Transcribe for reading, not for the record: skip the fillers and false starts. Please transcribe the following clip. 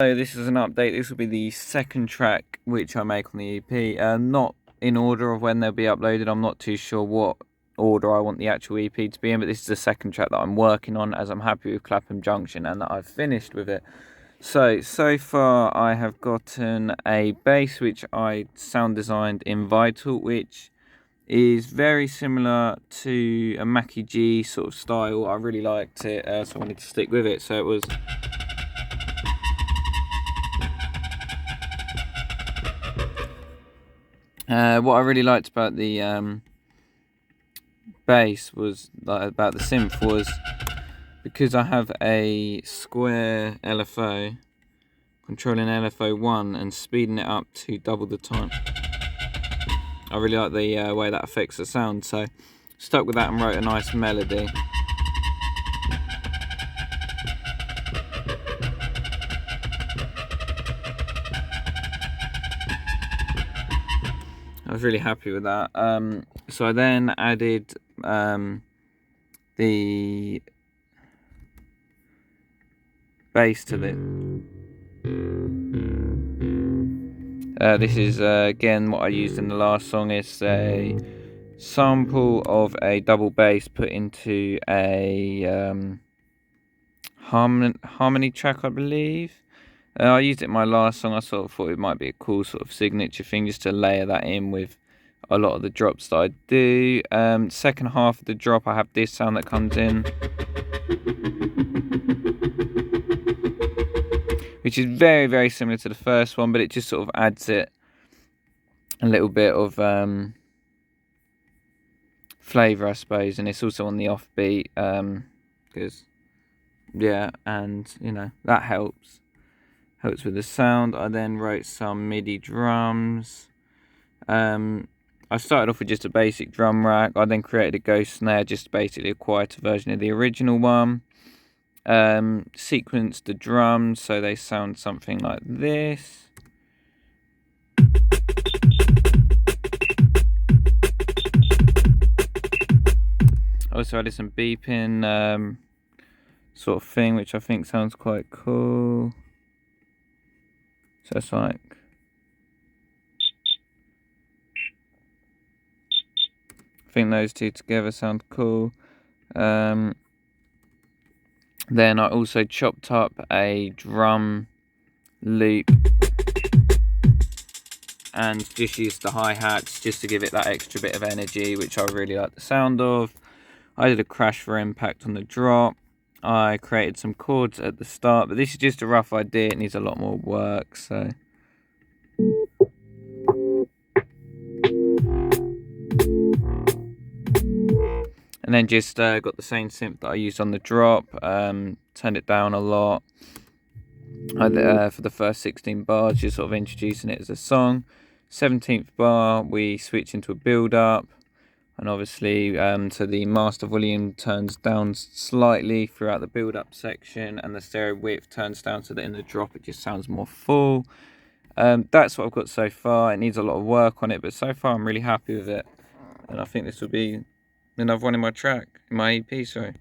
So this is an update. This will be the second track which I make on the EP. Not in order of when they'll be uploaded. I'm not too sure what order I want the actual EP to be in, but this is the second track that I'm working on, as I'm happy with Clapham Junction and that I've finished with it. So far I have gotten a bass which I sound designed in Vital, which is very similar to a Mackie G sort of style. I really liked it, so I wanted to stick with it. So it was... what I really liked about the bass was, about the synth, was because I have a square LFO, controlling LFO1 and speeding it up to double the time. I really like the way that affects the sound, so stuck with that and wrote a nice melody. I was really happy with that. So I then added the bass to this. This is again what I used in the last song. It's a sample of a double bass put into a harmony track, I believe. I used it in my last song. I sort of thought it might be a cool sort of signature thing just to layer that in with a lot of the drops that I do. Second half of the drop I have this sound that comes in, which is very, very similar to the first one, but it just sort of adds it a little bit of flavour, I suppose, and it's also on the offbeat, because yeah, and you know, that helps with the sound. I then wrote some MIDI drums. I started off with just a basic drum rack. I then created a ghost snare, just basically a quieter version of the original one. Sequenced the drums so they sound something like this. Also added some beeping sort of thing, which I think sounds quite cool. So it's like, I think those two together sound cool. Then I also chopped up a drum loop and just used the hi-hats just to give it that extra bit of energy, which I really like the sound of. I did a crash for impact on the drop. I created some chords at the start, but this is just a rough idea. It needs a lot more work, so... And then just got the same synth that I used on the drop, turned it down a lot. For the first 16 bars, just sort of introducing it as a song. 17th bar, we switch into a build-up. And obviously, so the master volume turns down slightly throughout the build-up section, and the stereo width turns down so that in the drop it just sounds more full. That's what I've got so far. It needs a lot of work on it, but so far I'm really happy with it. And I think this will be another one in my EP, sorry.